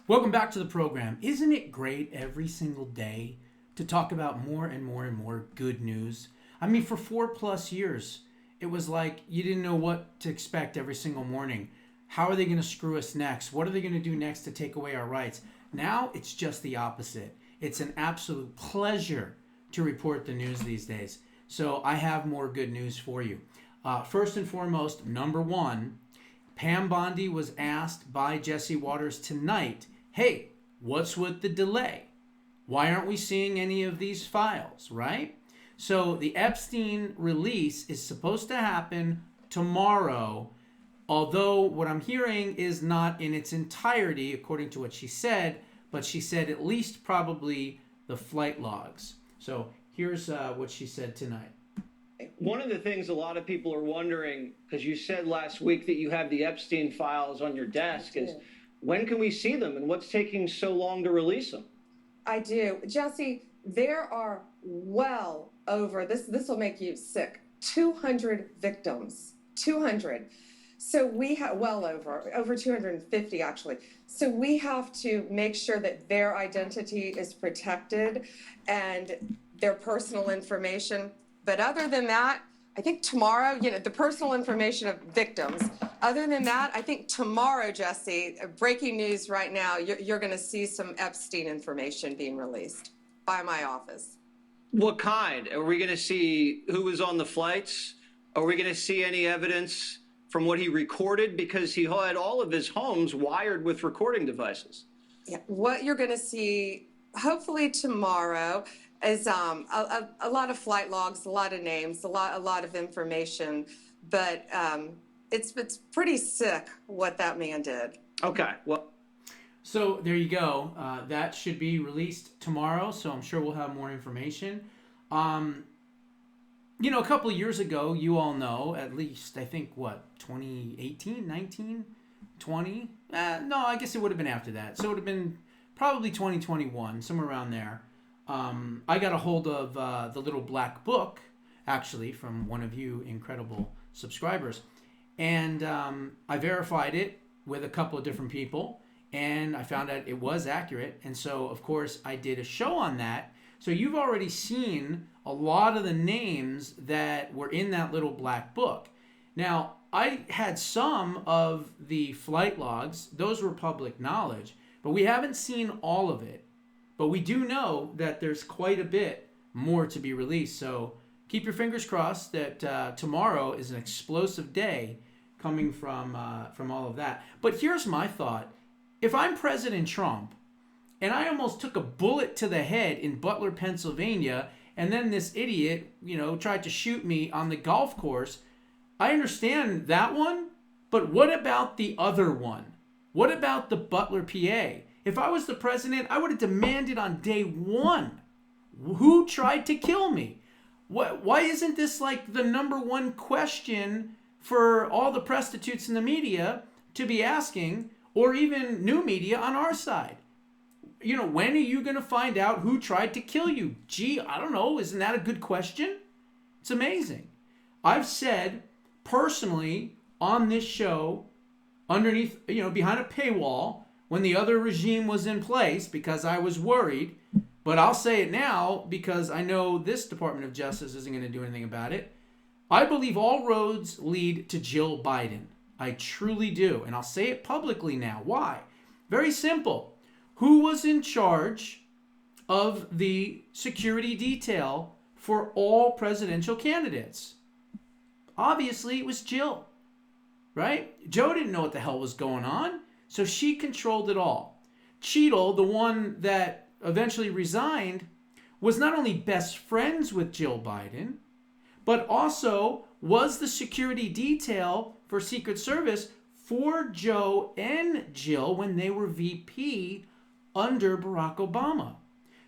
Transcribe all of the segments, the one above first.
Welcome back to the program. Isn't it great every single day to talk about more and more and more good news? I mean, for 4+ years, it was like you didn't know what to expect every single morning. How are they going to screw us next? What are they going to do next to take away our rights? Now it's just the opposite. It's an absolute pleasure to report the news these days. So I have more good news for you. First and foremost, number one, Pam Bondi was asked by Jesse Waters tonight, hey, what's with the delay? Why aren't we seeing any of these files, right? So the Epstein release is supposed to happen tomorrow, although what I'm hearing is not in its entirety, according to what she said, but she said at least probably the flight logs. So here's what she said tonight. One of the things a lot of people are wondering, because you said last week that you have the Epstein files on your desk, is when can we see them and what's taking so long to release them? I do. Jesse, there are well over, this will make you sick, 200 victims. 200. So we have, well over 250 actually. So we have to make sure that their identity is protected and their personal information. But other than that, I think tomorrow, the personal information of victims. Other than that, I think tomorrow, Jesse, breaking news right now, you're going to see some Epstein information being released by my office. What kind? Are we going to see who was on the flights? Are we going to see any evidence from what he recorded? Because he had all of his homes wired with recording devices. Yeah, what you're going to see, hopefully tomorrow, is a lot of flight logs, a lot of names, a lot of information, but it's pretty sick what that man did. Okay, well. So there you go. That should be released tomorrow, so I'm sure we'll have more information. A couple of years ago, you all know, at least, I think, 2018, 19, 20? No, I guess it would have been after that. So it would have been probably 2021, somewhere around there. I got a hold of the little black book, actually, from one of you incredible subscribers. And I verified it with a couple of different people, and I found out it was accurate. And so, of course, I did a show on that. So you've already seen a lot of the names that were in that little black book. Now, I had some of the flight logs. Those were public knowledge, but we haven't seen all of it. But we do know that there's quite a bit more to be released. So keep your fingers crossed that tomorrow is an explosive day coming from all of that. But here's my thought. If I'm President Trump and I almost took a bullet to the head in Butler, Pennsylvania, and then this idiot, tried to shoot me on the golf course, I understand that one. But what about the other one? What about the Butler, PA? If I was the president, I would have demanded on day one, who tried to kill me? Why isn't this like the number one question for all the prostitutes in the media to be asking, or even new media on our side? When are you going to find out who tried to kill you? Gee, I don't know. Isn't that a good question? It's amazing. I've said personally on this show, underneath, behind a paywall, when the other regime was in place, because I was worried, but I'll say it now because I know this Department of Justice isn't going to do anything about it. I believe all roads lead to Jill Biden. I truly do. And I'll say it publicly now. Why? Very simple. Who was in charge of the security detail for all presidential candidates? Obviously, it was Jill, right? Joe didn't know what the hell was going on. So she controlled it all. Cheadle, the one that eventually resigned, was not only best friends with Jill Biden, but also was the security detail for Secret Service for Joe and Jill when they were VP under Barack Obama.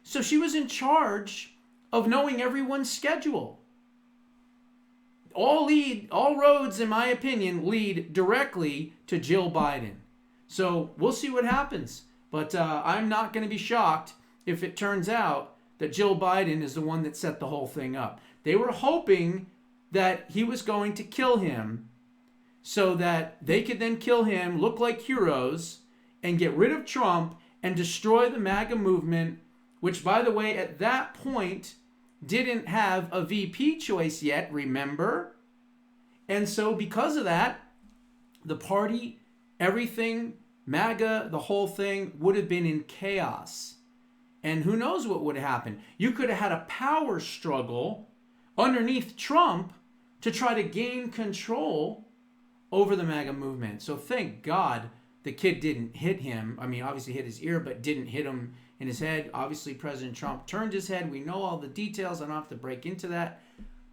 So she was in charge of knowing everyone's schedule. All roads, in my opinion, lead directly to Jill Biden. So we'll see what happens. But I'm not going to be shocked if it turns out that Jill Biden is the one that set the whole thing up. They were hoping that he was going to kill him so that they could then kill him, look like heroes, and get rid of Trump and destroy the MAGA movement, which, by the way, at that point didn't have a VP choice yet, remember? And so because of that, the party, everything, MAGA, the whole thing would have been in chaos. And who knows what would have happened. You could have had a power struggle underneath Trump to try to gain control over the MAGA movement. So thank God the kid didn't hit him. I mean, obviously hit his ear, but didn't hit him in his head. Obviously, President Trump turned his head. We know all the details. I don't have to break into that.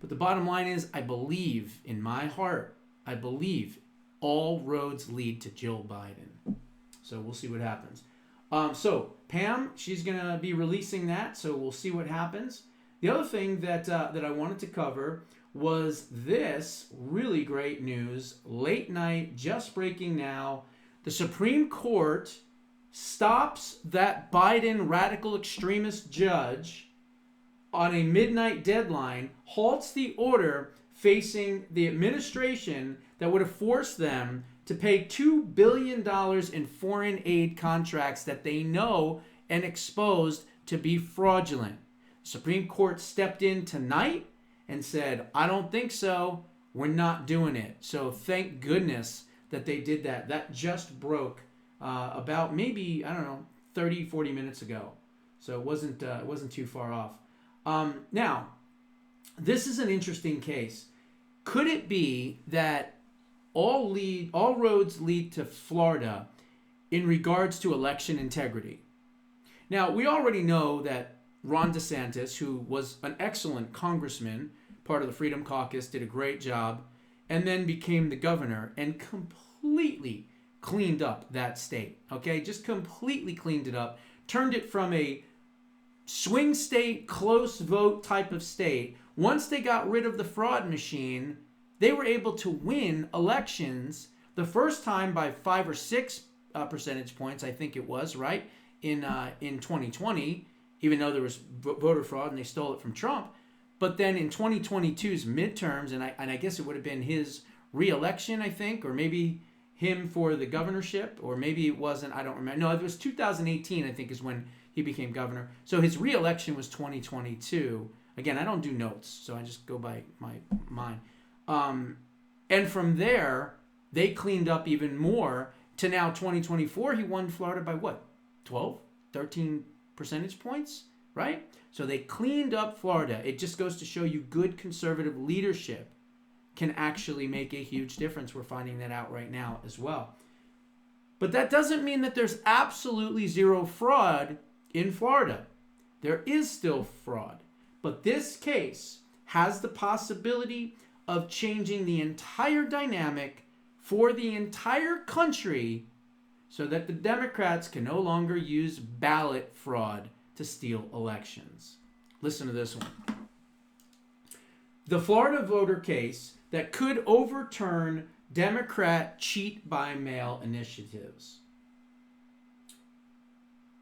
But the bottom line is, I believe in my heart, I believe all roads lead to Jill Biden. So we'll see what happens. So Pam, she's going to be releasing that. So we'll see what happens. The other thing that I wanted to cover was this really great news. Late night, just breaking now. The Supreme Court stops that Biden radical extremist judge on a midnight deadline, halts the order facing the administration that would have forced them to pay $2 billion in foreign aid contracts that they know and exposed to be fraudulent. The Supreme Court stepped in tonight and said, I don't think so. We're not doing it. So thank goodness that they did that. That just broke about maybe, I don't know, 30, 40 minutes ago. So it wasn't too far off. Now, this is an interesting case. Could it be that all roads lead to Florida in regards to election integrity? Now, we already know that Ron DeSantis, who was an excellent congressman, part of the Freedom Caucus, did a great job, and then became the governor and completely cleaned up that state. Okay, just completely cleaned it up, turned it from a swing state, close vote type of state. Once they got rid of the fraud machine, they were able to win elections the first time by 5 or 6 percentage points, I think it was, right, in 2020, even though there was voter fraud and they stole it from Trump. But then in 2022's midterms, and I guess it would have been his re-election, I think, or maybe him for the governorship, or maybe it wasn't, I don't remember. No, it was 2018, I think, is when he became governor. So his re-election was 2022. Again, I don't do notes, so I just go by my mind. And from there, they cleaned up even more to now 2024. He won Florida by what? 12, 13 percentage points, right? So they cleaned up Florida. It just goes to show you good conservative leadership can actually make a huge difference. We're finding that out right now as well. But that doesn't mean that there's absolutely zero fraud in Florida. There is still fraud. But this case has the possibility of changing the entire dynamic for the entire country so that the Democrats can no longer use ballot fraud to steal elections. Listen to this one. The Florida voter case that could overturn Democrat cheat by mail initiatives.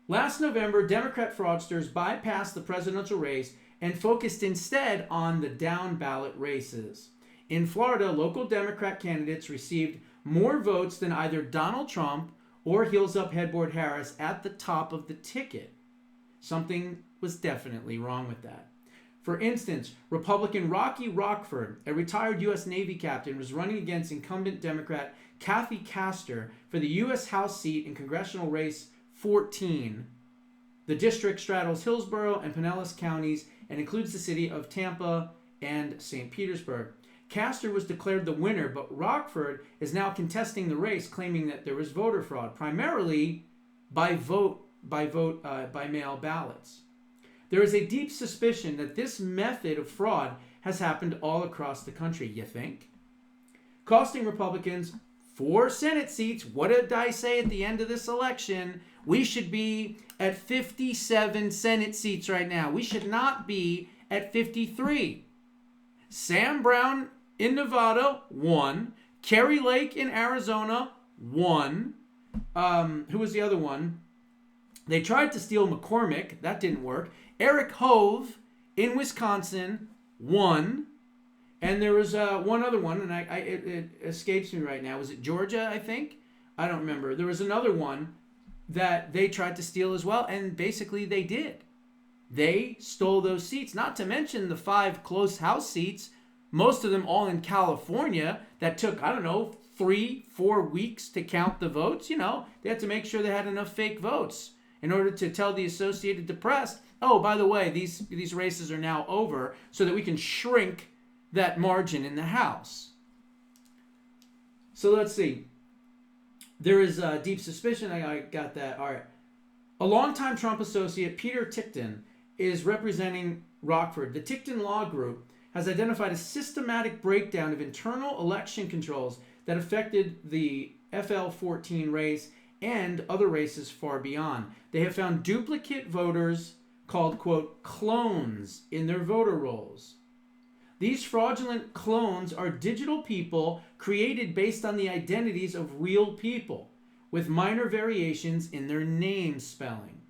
Last November, Democrat fraudsters bypassed the presidential race and focused instead on the down ballot races. In Florida, local Democrat candidates received more votes than either Donald Trump or Heels Up Headboard Harris at the top of the ticket. Something was definitely wrong with that. For instance, Republican Rocky Rockford, a retired U.S. Navy captain, was running against incumbent Democrat Kathy Castor for the U.S. House seat in Congressional Race 14. The district straddles Hillsborough and Pinellas counties and includes the city of Tampa and St. Petersburg. Castor was declared the winner, but Rockford is now contesting the race, claiming that there was voter fraud, primarily by mail ballots. There is a deep suspicion that this method of fraud has happened all across the country, you think? Costing Republicans 4 Senate seats. What did I say at the end of this election? We should be at 57 Senate seats right now. We should not be at 53. Sam Brown in Nevada, won. Kerry Lake in Arizona, won. Who was the other one? They tried to steal McCormick. That didn't work. Eric Hove in Wisconsin, won. And there was one other one, and it escapes me right now. Was it Georgia, I think? I don't remember. There was another one that they tried to steal as well, and basically they did. They stole those seats, not to mention the 5 close house seats, most of them all in California, that took, I don't know, 3-4 weeks to count the votes. You know, they had to make sure they had enough fake votes in order to tell the Associated Press, oh, by the way, these races are now over, so that we can shrink that margin in the House. So let's see. There is deep suspicion. I got that. All right. A longtime Trump associate, Peter Tickton, is representing Rockford. The Tickton Law Group has identified a systematic breakdown of internal election controls that affected the FL14 race and other races far beyond. They have found duplicate voters called, quote, clones in their voter rolls. These fraudulent clones are digital people created based on the identities of real people, with minor variations in their name spelling,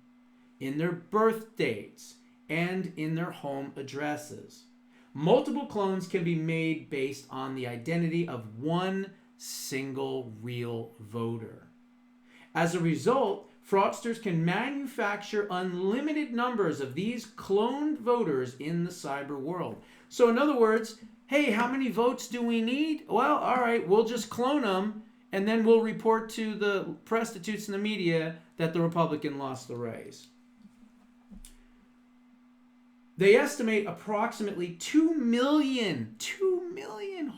in their birth dates, and in their home addresses. Multiple clones can be made based on the identity of one single real voter. As a result, fraudsters can manufacture unlimited numbers of these cloned voters in the cyber world. So in other words, hey, how many votes do we need? Well, all right, we'll just clone them, and then we'll report to the prostitutes in the media that the Republican lost the race. They estimate approximately 2 million,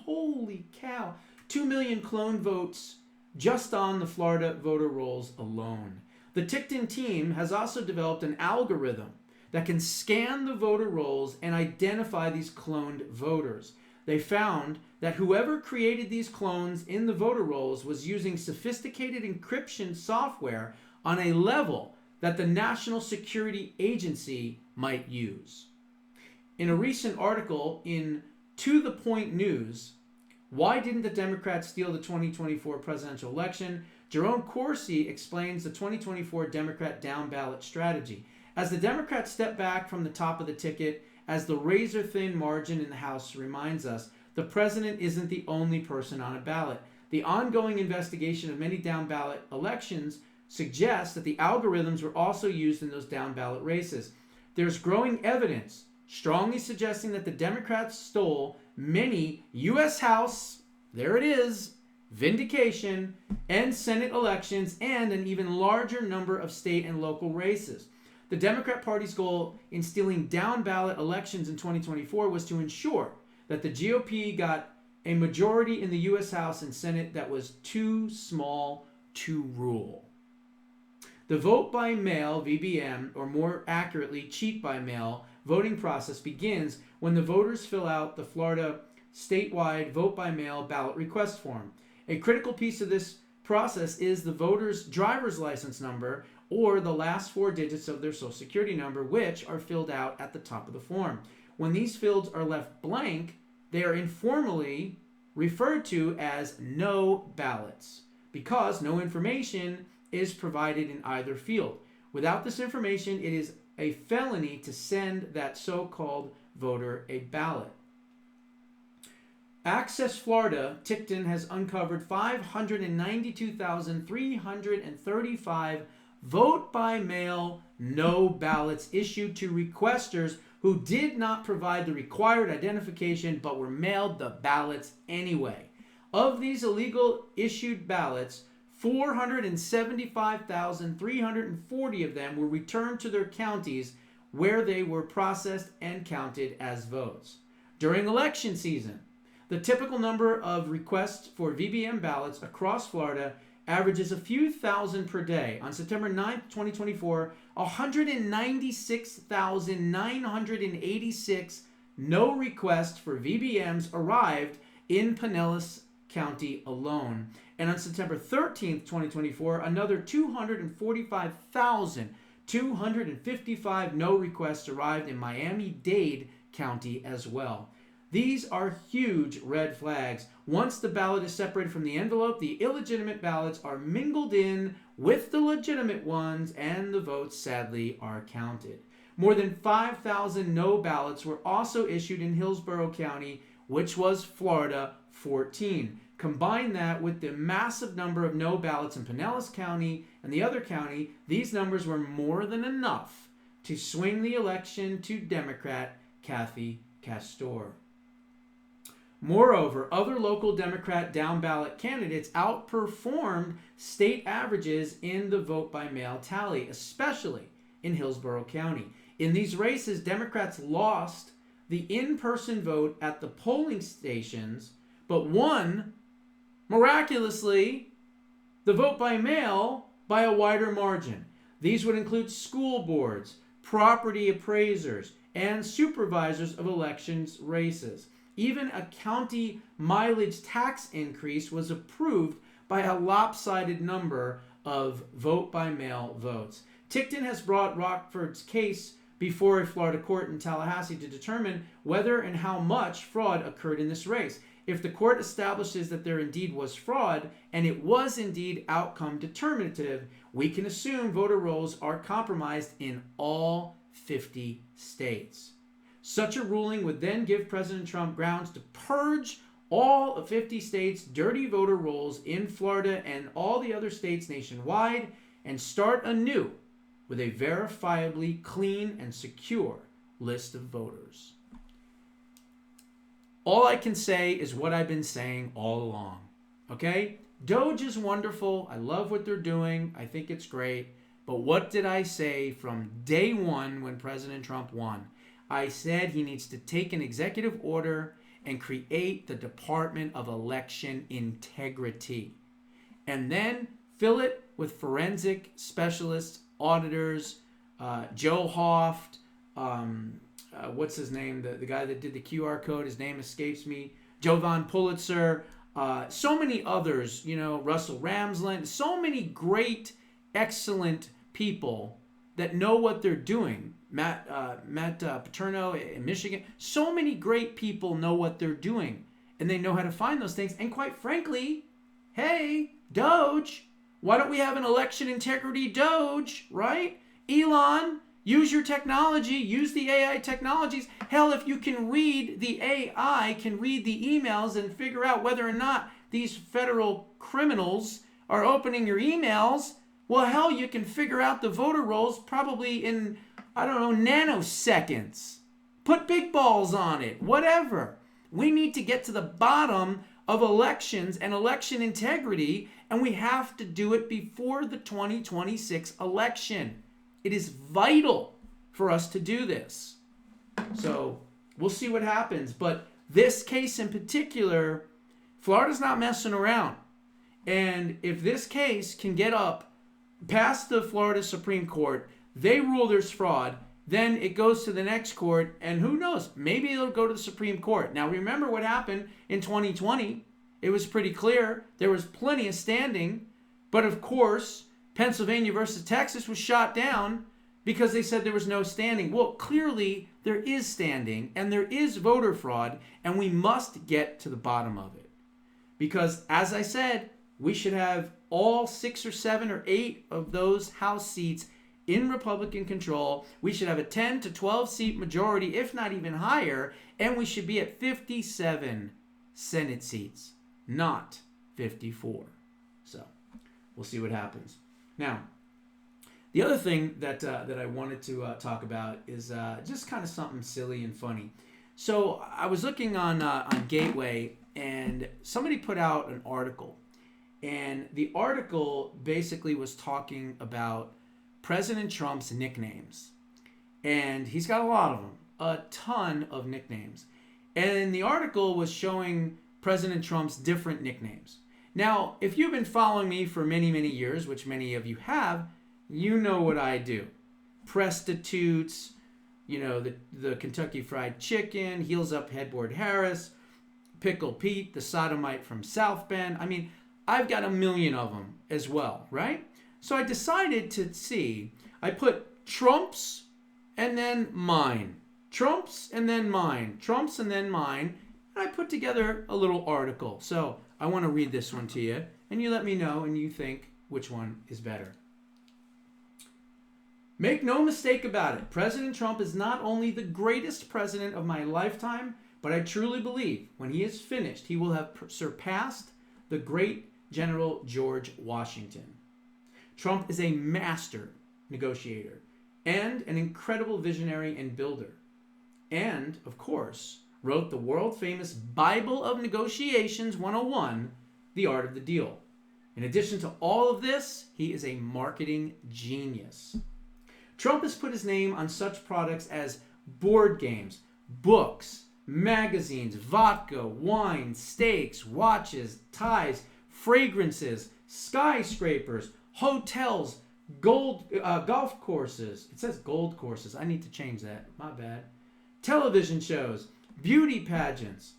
holy cow, 2 million clone votes just on the Florida voter rolls alone. The Tickton team has also developed an algorithm that can scan the voter rolls and identify these cloned voters. They found that whoever created these clones in the voter rolls was using sophisticated encryption software on a level that the National Security Agency might use. In a recent article in To The Point News, Why Didn't the Democrats Steal the 2024 Presidential Election? Jerome Corsi explains the 2024 Democrat down ballot strategy. As the Democrats step back from the top of the ticket, as the razor-thin margin in the House reminds us, the president isn't the only person on a ballot. The ongoing investigation of many down-ballot elections suggests that the algorithms were also used in those down-ballot races. There's growing evidence strongly suggesting that the Democrats stole many U.S. House, there it is, vindication, and Senate elections, and an even larger number of state and local races. The Democrat Party's goal in stealing down-ballot elections in 2024 was to ensure that the GOP got a majority in the U.S. House and Senate that was too small to rule. The vote by mail, VBM, or more accurately, cheat by mail, voting process begins when the voters fill out the Florida statewide vote by mail ballot request form. A critical piece of this process is the voter's driver's license number or the last 4 digits of their social security number, which are filled out at the top of the form. When these fields are left blank, they are informally referred to as no ballots because no information is provided in either field. Without this information, it is a felony to send that so-called voter a ballot. Access Florida, Tickton has uncovered 592,335 vote-by-mail no ballots issued to requesters who did not provide the required identification but were mailed the ballots anyway. Of these illegal issued ballots, 475,340 of them were returned to their counties where they were processed and counted as votes. During election season, the typical number of requests for VBM ballots across Florida averages a few thousand per day. On September 9th, 2024, 196,986 no requests for VBMs arrived in Pinellas County alone. And on September 13th, 2024, another 245,255 no requests arrived in Miami-Dade County as well. These are huge red flags. Once the ballot is separated from the envelope, the illegitimate ballots are mingled in with the legitimate ones, and the votes, sadly, are counted. More than 5,000 no ballots were also issued in Hillsborough County, which was Florida 14. combine that with the massive number of no ballots in Pinellas County and the other county, these numbers were more than enough to swing the election to Democrat Kathy Castor. Moreover, other local Democrat down-ballot candidates outperformed state averages in the vote-by-mail tally, especially in Hillsborough County. In these races, Democrats lost the in-person vote at the polling stations, but won, miraculously, the vote-by-mail by a wider margin. These would include school boards, property appraisers, and supervisors of elections races. Even a county mileage tax increase was approved by a lopsided number of vote-by-mail votes. Tickton has brought Rockford's case before a Florida court in Tallahassee to determine whether and how much fraud occurred in this race. If the court establishes that there indeed was fraud, and it was indeed outcome determinative, we can assume voter rolls are compromised in all 50 states. Such a ruling would then give President Trump grounds to purge all of 50 states' dirty voter rolls in Florida and all the other states nationwide and start anew with a verifiably clean and secure list of voters. All I can say is what I've been saying all along. Okay? Doge is wonderful. I love what they're doing. I think it's great. But what did I say from day one when President Trump won? I said he needs to take an executive order and create the Department of Election Integrity. And then fill it with forensic specialists, auditors, Joe Hoft, what's his name? The guy that did the QR code, his name escapes me. Jovan Pulitzer, so many others, Russell Ramsland, so many great, excellent people that know what they're doing. Matt Paterno in Michigan. So many great people know what they're doing, and they know how to find those things. And quite frankly, hey, Doge, why don't we have an election integrity Doge, right? Elon, use your technology, use the AI technologies. Hell, if you can read, the AI can read the emails and figure out whether or not these federal criminals are opening your emails, well, hell, you can figure out the voter rolls probably in, nanoseconds. Put big balls on it, whatever. We need to get to the bottom of elections and election integrity, and we have to do it before the 2026 election. It is vital for us to do this. So we'll see what happens. But this case in particular, Florida's not messing around. And if this case can get up past the Florida Supreme Court, they rule there's fraud, then it goes to the next court, and who knows, maybe it'll go to the Supreme Court. Now remember what happened in 2020. It was pretty clear. There was plenty of standing, but of course, Pennsylvania versus Texas was shot down because they said there was no standing. Well, clearly there is standing, and there is voter fraud, and we must get to the bottom of it. Because, as I said, we should have all 6 or 7 or 8 of those House seats in Republican control. We should have a 10 to 12 seat majority, if not even higher, and we should be at 57 Senate seats, not 54. So we'll see what happens. Now, the other thing that I wanted to talk about is just kind of something silly and funny. So I was looking on Gateway, and somebody put out an article. And the article basically was talking about President Trump's nicknames. And he's got a lot of them, a ton of nicknames. And the article was showing President Trump's different nicknames. Now, if you've been following me for many, many years, which many of you have, you know what I do. Prostitutes, the Kentucky Fried Chicken, Heels Up Headboard Harris, Pickle Pete, the sodomite from South Bend. I mean, I've got a million of them as well, right? So I decided to see, I put Trump's and then mine. Trump's and then mine. Trump's and then mine. And I put together a little article. So I want to read this one to you, and you let me know and you think which one is better. Make no mistake about it, President Trump is not only the greatest president of my lifetime, but I truly believe when he is finished, he will have surpassed the great General George Washington. Trump is a master negotiator and an incredible visionary and builder. And, of course, wrote the world-famous Bible of Negotiations 101, The Art of the Deal. In addition to all of this, he is a marketing genius. Trump has put his name on such products as board games, books, magazines, vodka, wine, steaks, watches, ties, fragrances, skyscrapers, hotels, golf courses. It says gold courses. I need to change that. My bad. Television shows, beauty pageants,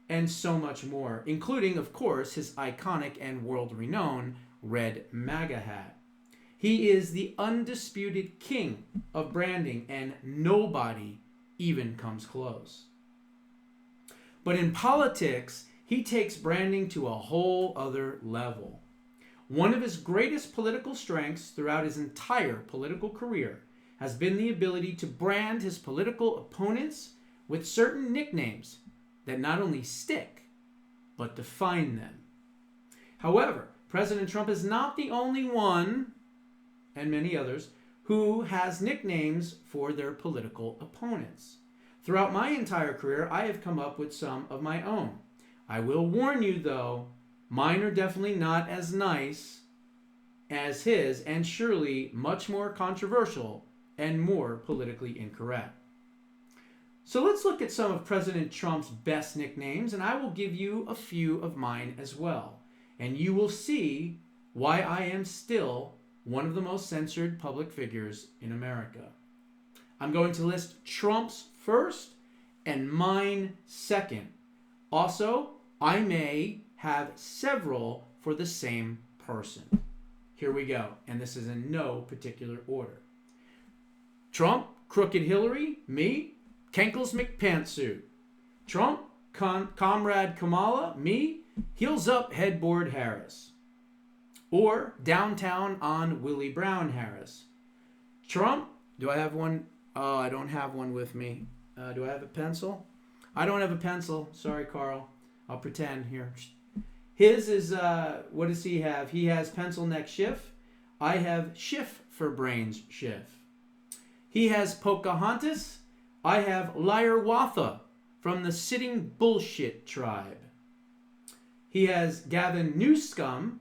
and so much more, including, of course, his iconic and world-renowned red MAGA hat. He is the undisputed king of branding, and nobody even comes close. But in politics, he takes branding to a whole other level. One of his greatest political strengths throughout his entire political career has been the ability to brand his political opponents with certain nicknames that not only stick, but define them. However, President Trump is not the only one, and many others, who has nicknames for their political opponents. Throughout my entire career, I have come up with some of my own. I will warn you, though, mine are definitely not as nice as his, and surely much more controversial and more politically incorrect. So let's look at some of President Trump's best nicknames, and I will give you a few of mine as well. And you will see why I am still one of the most censored public figures in America. I'm going to list Trump's first and mine second. Also, I may have several for the same person. Here we go, and this is in no particular order. Trump, Crooked Hillary, me, Kenkles McPantsuit. Trump, Comrade Kamala, me, Heels Up Headboard Harris. Or Downtown on Willie Brown Harris. Trump, do I have one? Oh, I don't have one with me. Do I have a pencil? I don't have a pencil. Sorry, Carl. I'll pretend here. His is, what does he have? He has Pencil Neck Schiff. I have Schiff for Brains Schiff. He has Pocahontas. I have Liar Watha from the Sitting Bullshit Tribe. He has Gavin Newscum.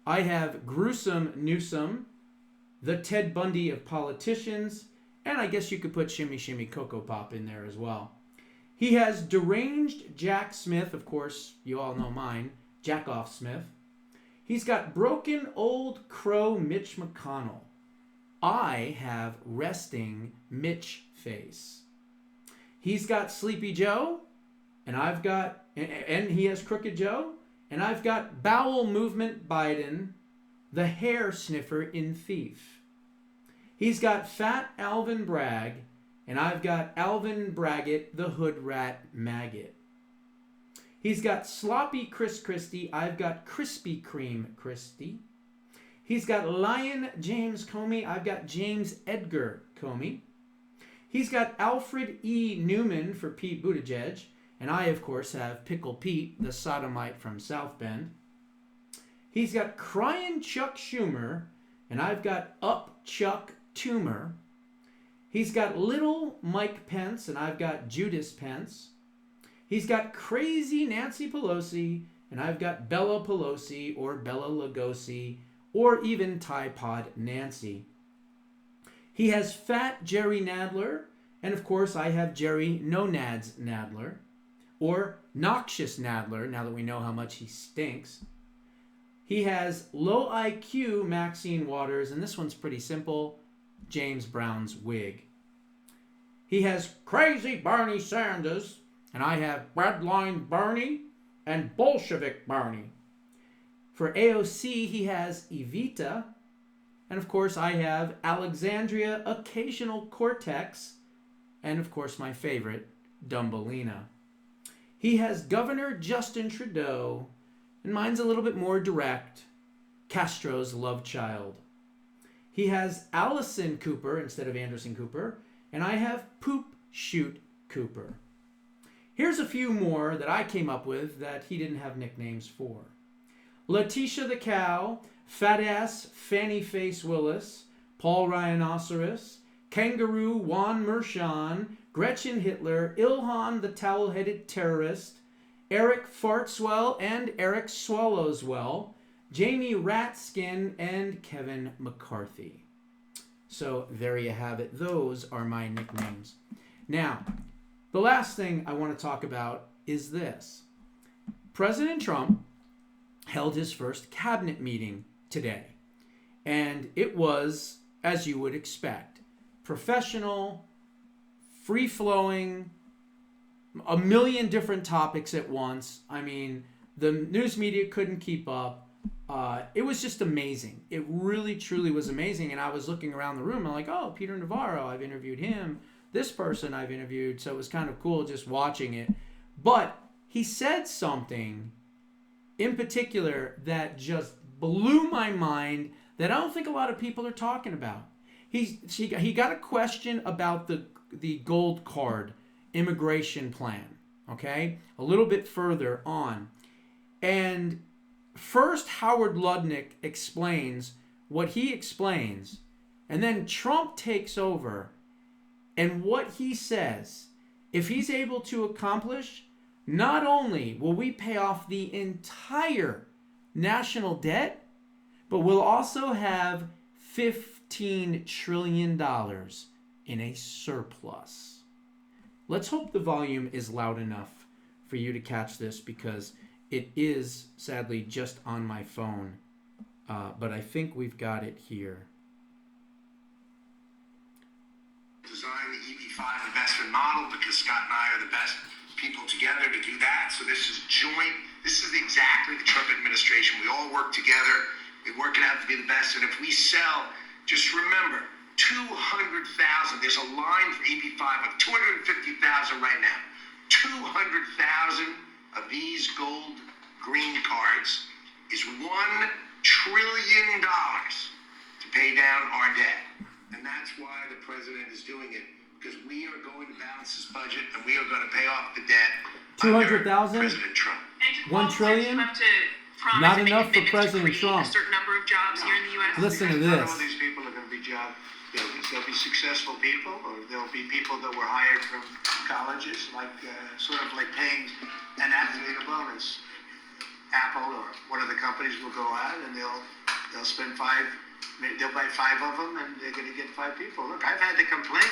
I have Gruesome Newsom, the Ted Bundy of politicians, and I guess you could put Shimmy Shimmy Cocoa Pop in there as well. He has Deranged Jack Smith, of course, you all know mine, Jackoff Smith. He's got Broken Old Crow Mitch McConnell. I have Resting Mitch Face. He's got Sleepy Joe, and he has Crooked Joe, and I've got Bowel Movement Biden, the hair sniffer in Thief. He's got Fat Alvin Bragg, and I've got Alvin Braggett, the hood rat maggot. He's got Sloppy Chris Christie, I've got Krispy Kreme Christie. He's got Lion James Comey, I've got James Edgar Comey. He's got Alfred E. Newman for Pete Buttigieg, and I, of course, have Pickle Pete, the sodomite from South Bend. He's got Cryin' Chuck Schumer, and I've got Up Chuck Toomer. He's got Little Mike Pence, and I've got Judas Pence. He's got Crazy Nancy Pelosi, and I've got Bella Pelosi, or Bella Lugosi, or even Tide Pod Nancy. He has Fat Jerry Nadler, and of course I have Jerry No Nads Nadler, or Noxious Nadler, now that we know how much he stinks. He has Low IQ Maxine Waters, and this one's pretty simple, James Brown's wig. He has Crazy Bernie Sanders, and I have Breadline Bernie and Bolshevik Bernie. For AOC, he has Evita, and of course I have Alexandria Occasional Cortex, and of course my favorite, Dumbelina. He has Governor Justin Trudeau, and mine's a little bit more direct, Castro's love child. He has Allison Cooper instead of Anderson Cooper, and I have Poop Shoot Cooper. Here's a few more that I came up with that he didn't have nicknames for. Letitia the Cow, Fat Ass Fanny Face Willis, Paul Rhinoceros, Kangaroo Juan Mershon, Gretchen Hitler, Ilhan the Towel-Headed Terrorist, Eric Fartswell and Eric Swallowswell, Jamie Ratskin, and Kevin McCarthy. So there you have it. Those are my nicknames. Now, the last thing I want to talk about is this. President Trump held his first cabinet meeting today. And it was, as you would expect, professional, free-flowing, a million different topics at once. I mean, the news media couldn't keep up. It was just amazing. It really, truly was amazing. And I was looking around the room and I'm like, oh, Peter Navarro, I've interviewed him. This person I've interviewed. So it was kind of cool just watching it. But he said something in particular that just blew my mind that I don't think a lot of people are talking about. He got a question about the gold card immigration plan, okay? A little bit further on. And first Howard Lutnick explains what he explains, and then Trump takes over, and what he says, if he's able to accomplish, not only will we pay off the entire national debt, but we'll also have $15 trillion in a surplus. Let's hope the volume is loud enough for you to catch this, because it is sadly just on my phone. But I think we've got it here. Design the EB5 investment model because Scott and I are the best people together to do that. So this is joint. This is exactly the Trump administration. We all work together. We work it out to be the best. And if we sell, just remember, 200,000. There's a line for EB5 of 250,000 right now. 200,000 of these gold green cards is $1 trillion to pay down our debt. And that's why the president is doing it, because we are going to balance this budget and we are going to pay off the debt. 200,000? President Trump. 1 trillion? Not enough for President Trump. A certain number of jobs here in the U.S. Listen to Not this. all these people are going to be there'll be successful people, or there'll be people that were hired from colleges, like sort of like paying an athlete a bonus. Apple or one of the companies will go out and they'll spend they'll buy 5 of them and they're going to get 5 people. Look, I've had the complaint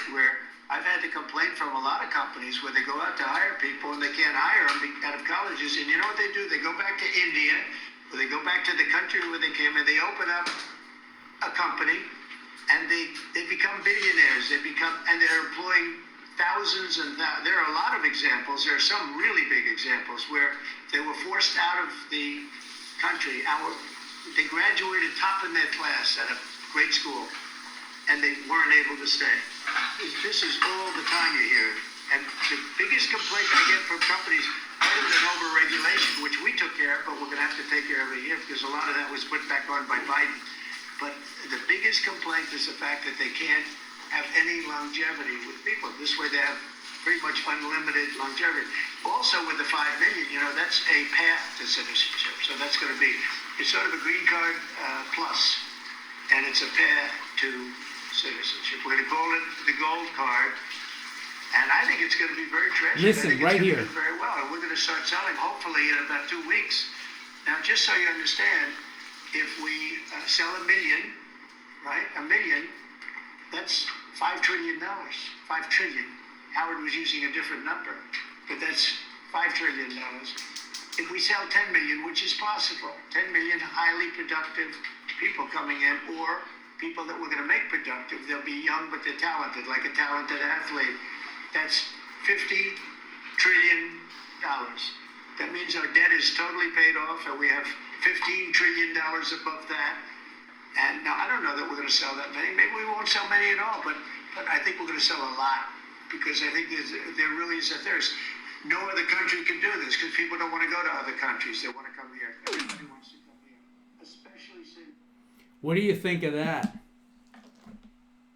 from a lot of companies where they go out to hire people and they can't hire them out of colleges. And you know what they do? They go back to India, or they go back to the country where they came, and they open up a company, and they become billionaires. And they're employing thousands and there are a lot of examples. There are some really big examples where they were forced out of the country. They graduated top in their class at a great school, and they weren't able to stay. This is all the time you hear it. And the biggest complaint I get from companies, other than over-regulation, which we took care of, but we're going to have to take care of every year because a lot of that was put back on by Biden. But the biggest complaint is the fact that they can't have any longevity with people. This way they have pretty much unlimited longevity. Also with the 5 million, that's a path to citizenship. So that's going to be, it's sort of a green card plus, and it's a path to citizenship. We're going to call it the gold card, and I think it's going to be very treasured. Listen, right here. Do very well, and we're going to start selling hopefully in about 2 weeks. Now, just so you understand, if we sell 1 million, right, 1 million, that's $5 trillion. 5 trillion. Howard was using a different number, but that's $5 trillion. If we sell 10 million, which is possible, 10 million highly productive people coming in, or people that we're going to make productive, they'll be young but they're talented, like a talented athlete. That's $50 trillion. That means our debt is totally paid off, and we have $15 trillion above that. And now I don't know that we're going to sell that many. Maybe we won't sell many at all, but I think we're going to sell a lot, because I think there really is a thirst. No other country can do this because people don't want to go to other countries. They want to come here. Everybody wants to come here, especially since. What do you think of that?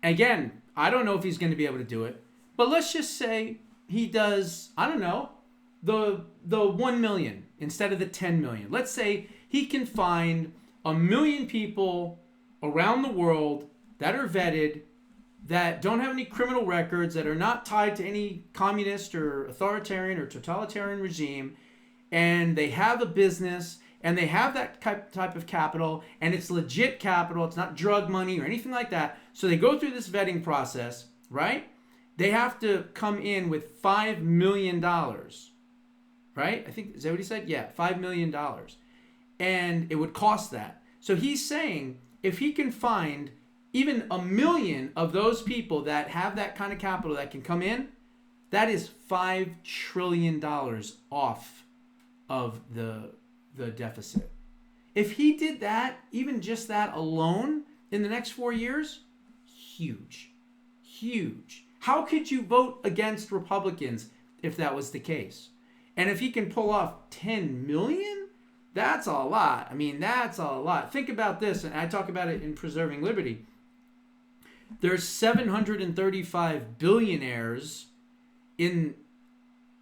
Again, I don't know if he's going to be able to do it, but let's just say he does, I don't know, the 1 million instead of the 10 million. Let's say he can find 1 million people around the world that are vetted, that don't have any criminal records, that are not tied to any communist or authoritarian or totalitarian regime, and they have a business, and they have that type of capital, and it's legit capital, it's not drug money or anything like that. So they go through this vetting process, right? They have to come in with $5 million, right? I think, is that what he said? Yeah, $5 million. And it would cost that. So he's saying if he can find even 1 million of those people that have that kind of capital that can come in, that is $5 trillion off of the deficit. If he did that, even just that alone in the next 4 years, huge. Huge. How could you vote against Republicans if that was the case? And if he can pull off 10 million, that's a lot. I mean, that's a lot. Think about this, and I talk about it in Preserving Liberty. There's 735 billionaires in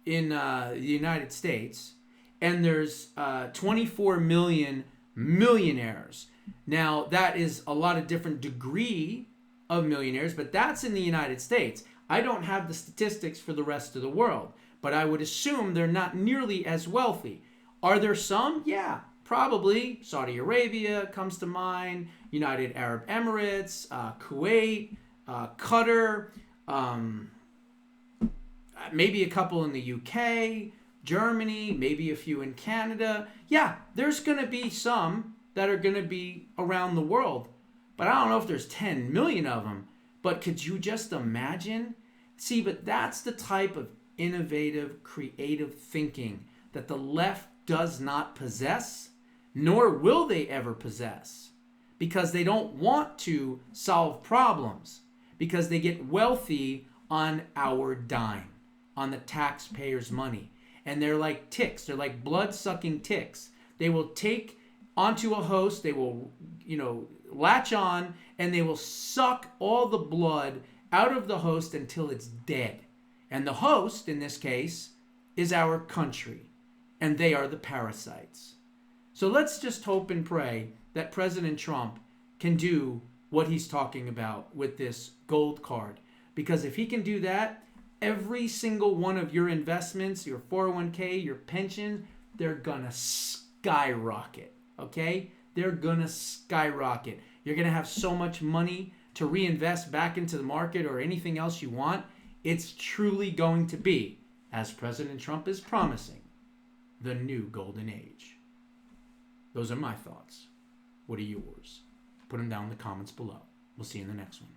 the United States, and there's 24 million millionaires. Now, that is a lot of different degree of millionaires, but that's in the United States. I don't have the statistics for the rest of the world, but I would assume they're not nearly as wealthy. Are there some? Yeah, probably. Saudi Arabia comes to mind, United Arab Emirates, Kuwait, Qatar, maybe a couple in the UK, Germany, maybe a few in Canada. Yeah, there's going to be some that are going to be around the world. But I don't know if there's 10 million of them. But could you just imagine? See, but that's the type of innovative, creative thinking that the left does not possess, nor will they ever possess, because they don't want to solve problems, because they get wealthy on our dime, on the taxpayers' money. And they're like ticks. They're like blood-sucking ticks. They will take onto a host, they will, latch on, and they will suck all the blood out of the host until it's dead. And the host, in this case, is our country. And they are the parasites. So let's just hope and pray that President Trump can do what he's talking about with this gold card. Because if he can do that, every single one of your investments, your 401k, your pension, they're gonna skyrocket. Okay? They're gonna skyrocket. You're gonna have so much money to reinvest back into the market or anything else you want. It's truly going to be, as President Trump is promising, the new golden age. Those are my thoughts. What are yours? Put them down in the comments below. We'll see you in the next one.